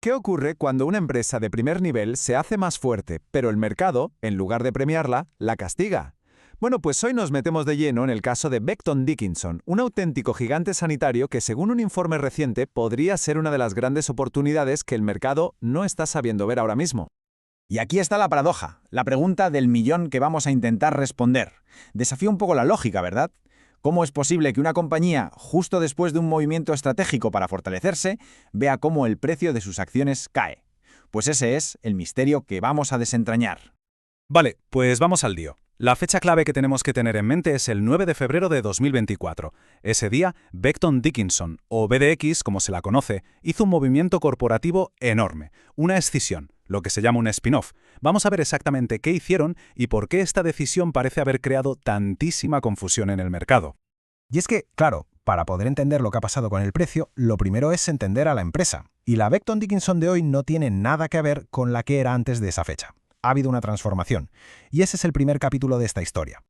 ¿Qué ocurre cuando una empresa de primer nivel se hace más fuerte, pero el mercado, en lugar de premiarla, la castiga? Bueno, pues hoy nos metemos de lleno en el caso de Becton Dickinson, un auténtico gigante sanitario que, según un informe reciente, podría ser una de las grandes oportunidades que el mercado no está sabiendo ver ahora mismo. Y aquí está la paradoja, la pregunta del millón que vamos a intentar responder. Desafía un poco la lógica, ¿verdad? ¿Cómo es posible que una compañía, justo después de un movimiento estratégico para fortalecerse, vea cómo el precio de sus acciones cae? Pues ese es el misterio que vamos a desentrañar. Vale, pues vamos al lío. La fecha clave que tenemos que tener en mente es el 9 de febrero de 2024. Ese día, Becton Dickinson, o BDX como se la conoce, hizo un movimiento corporativo enorme, una escisión, lo que se llama un spin-off. Vamos a ver exactamente qué hicieron y por qué esta decisión parece haber creado tantísima confusión en el mercado. Y es que, claro, para poder entender lo que ha pasado con el precio, lo primero es entender a la empresa. Y la Becton Dickinson de hoy no tiene nada que ver con la que era antes de esa fecha. Ha habido una transformación. Y ese es el primer capítulo de esta historia.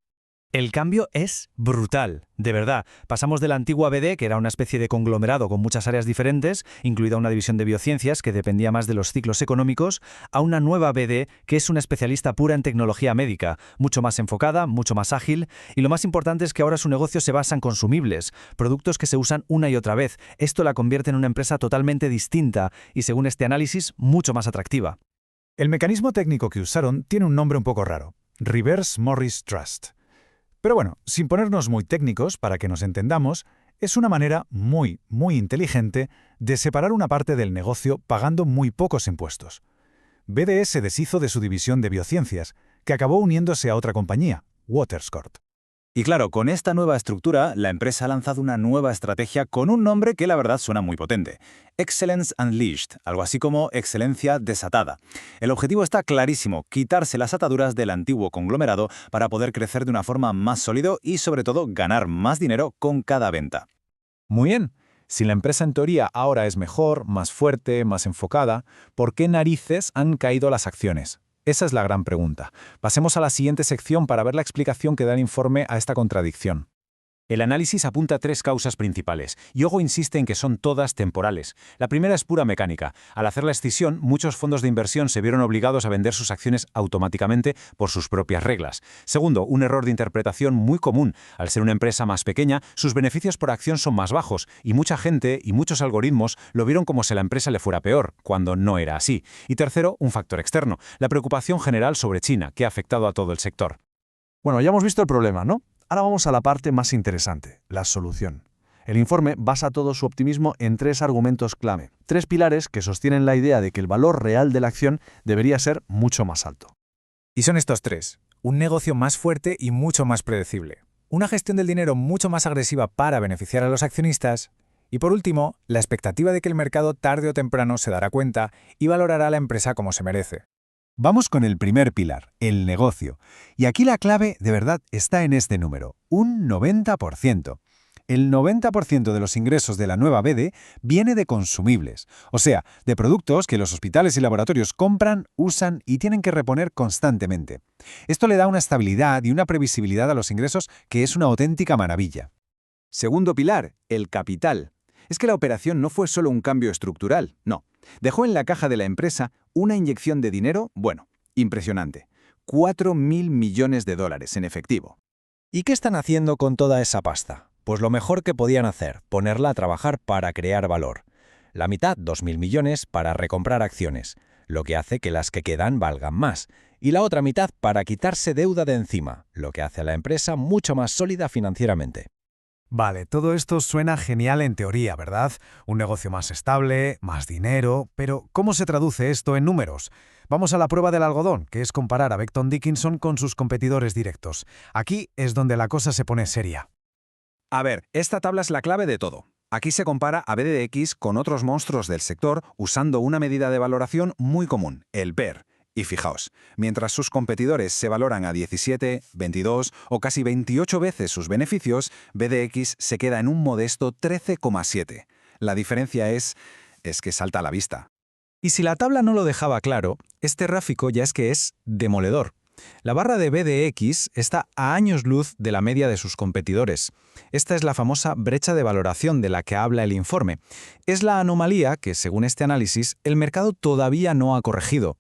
El cambio es brutal, de verdad. Pasamos de la antigua BD, que era una especie de conglomerado con muchas áreas diferentes, incluida una división de biociencias que dependía más de los ciclos económicos, a una nueva BD que es una especialista pura en tecnología médica, mucho más enfocada, mucho más ágil, y lo más importante es que ahora su negocio se basa en consumibles, productos que se usan una y otra vez. Esto la convierte en una empresa totalmente distinta y, según este análisis, mucho más atractiva. El mecanismo técnico que usaron tiene un nombre un poco raro, Reverse Morris Trust. Pero bueno, sin ponernos muy técnicos, para que nos entendamos, es una manera muy inteligente de separar una parte del negocio pagando muy pocos impuestos. BDS se deshizo de su división de biociencias, que acabó uniéndose a otra compañía, WaterScort. Y claro, con esta nueva estructura, la empresa ha lanzado una nueva estrategia con un nombre que la verdad suena muy potente. Excellence Unleashed, algo así como excelencia desatada. El objetivo está clarísimo, quitarse las ataduras del antiguo conglomerado para poder crecer de una forma más sólido y sobre todo ganar más dinero con cada venta. Muy bien. Si la empresa en teoría ahora es mejor, más fuerte, más enfocada, ¿por qué narices han caído las acciones? Esa es la gran pregunta. Pasemos a la siguiente sección para ver la explicación que da el informe a esta contradicción. El análisis apunta a tres causas principales, y Ogo insiste en que son todas temporales. La primera es pura mecánica. Al hacer la escisión, muchos fondos de inversión se vieron obligados a vender sus acciones automáticamente por sus propias reglas. Segundo, un error de interpretación muy común. Al ser una empresa más pequeña, sus beneficios por acción son más bajos, y mucha gente y muchos algoritmos lo vieron como si la empresa le fuera peor, cuando no era así. Y tercero, un factor externo, la preocupación general sobre China, que ha afectado a todo el sector. Bueno, ya hemos visto el problema, ¿no? Ahora vamos a la parte más interesante, la solución. El informe basa todo su optimismo en tres argumentos clave, tres pilares que sostienen la idea de que el valor real de la acción debería ser mucho más alto. Y son estos tres: un negocio más fuerte y mucho más predecible, una gestión del dinero mucho más agresiva para beneficiar a los accionistas, y por último, la expectativa de que el mercado tarde o temprano se dará cuenta y valorará a la empresa como se merece. Vamos con el primer pilar, el negocio. Y aquí la clave, de verdad, está en este número, un 90%. El 90% de los ingresos de la nueva BD viene de consumibles, o sea, de productos que los hospitales y laboratorios compran, usan y tienen que reponer constantemente. Esto le da una estabilidad y una previsibilidad a los ingresos que es una auténtica maravilla. Segundo pilar, el capital. Es que la operación no fue solo un cambio estructural, no. Dejó en la caja de la empresa una inyección de dinero, bueno, impresionante. 4.000 millones de dólares en efectivo. ¿Y qué están haciendo con toda esa pasta? Pues lo mejor que podían hacer, ponerla a trabajar para crear valor. La mitad, 2.000 millones, para recomprar acciones, lo que hace que las que quedan valgan más. Y la otra mitad para quitarse deuda de encima, lo que hace a la empresa mucho más sólida financieramente. Vale, todo esto suena genial en teoría, ¿verdad? Un negocio más estable, más dinero, pero ¿cómo se traduce esto en números? Vamos a la prueba del algodón, que es comparar a Becton Dickinson con sus competidores directos. Aquí es donde la cosa se pone seria. A ver, esta tabla es la clave de todo. Aquí se compara a BDX con otros monstruos del sector usando una medida de valoración muy común, el PER. Y fijaos, mientras sus competidores se valoran a 17, 22 o casi 28 veces sus beneficios, BDX se queda en un modesto 13,7. La diferencia es que salta a la vista. Y si la tabla no lo dejaba claro, este gráfico ya es que es demoledor. La barra de BDX está a años luz de la media de sus competidores. Esta es la famosa brecha de valoración de la que habla el informe. Es la anomalía que, según este análisis, el mercado todavía no ha corregido.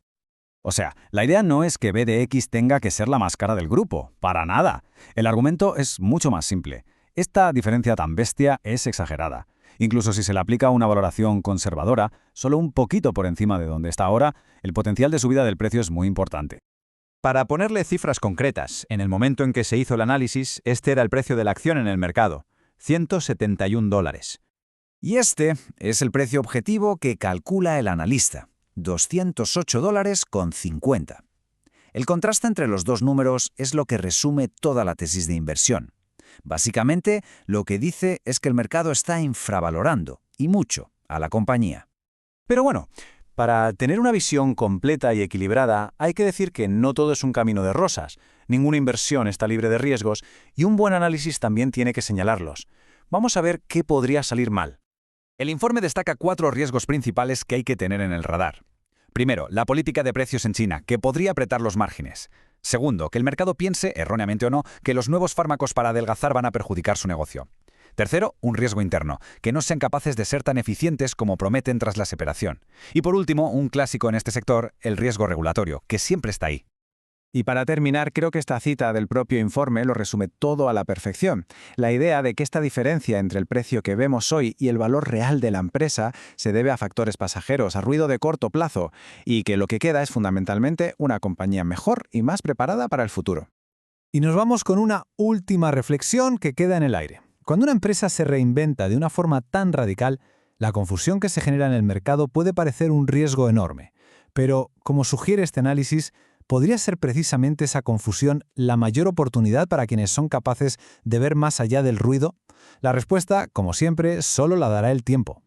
O sea, la idea no es que BDX tenga que ser la más cara del grupo, para nada. El argumento es mucho más simple. Esta diferencia tan bestia es exagerada. Incluso si se le aplica una valoración conservadora, solo un poquito por encima de donde está ahora, el potencial de subida del precio es muy importante. Para ponerle cifras concretas, en el momento en que se hizo el análisis, este era el precio de la acción en el mercado, $171. Y este es el precio objetivo que calcula el analista, $208,50. El contraste entre los dos números es lo que resume toda la tesis de inversión. Básicamente, lo que dice es que el mercado está infravalorando, y mucho, a la compañía. Pero bueno, para tener una visión completa y equilibrada, hay que decir que no todo es un camino de rosas, ninguna inversión está libre de riesgos, y un buen análisis también tiene que señalarlos. Vamos a ver qué podría salir mal. El informe destaca 4 riesgos principales que hay que tener en el radar. Primero, la política de precios en China, que podría apretar los márgenes. Segundo, que el mercado piense, erróneamente o no, que los nuevos fármacos para adelgazar van a perjudicar su negocio. Tercero, un riesgo interno, que no sean capaces de ser tan eficientes como prometen tras la separación. Y por último, un clásico en este sector, el riesgo regulatorio, que siempre está ahí. Y para terminar, creo que esta cita del propio informe lo resume todo a la perfección. La idea de que esta diferencia entre el precio que vemos hoy y el valor real de la empresa se debe a factores pasajeros, a ruido de corto plazo, y que lo que queda es fundamentalmente una compañía mejor y más preparada para el futuro. Y nos vamos con una última reflexión que queda en el aire. Cuando una empresa se reinventa de una forma tan radical, la confusión que se genera en el mercado puede parecer un riesgo enorme. Pero, como sugiere este análisis, ¿podría ser precisamente esa confusión la mayor oportunidad para quienes son capaces de ver más allá del ruido? La respuesta, como siempre, solo la dará el tiempo.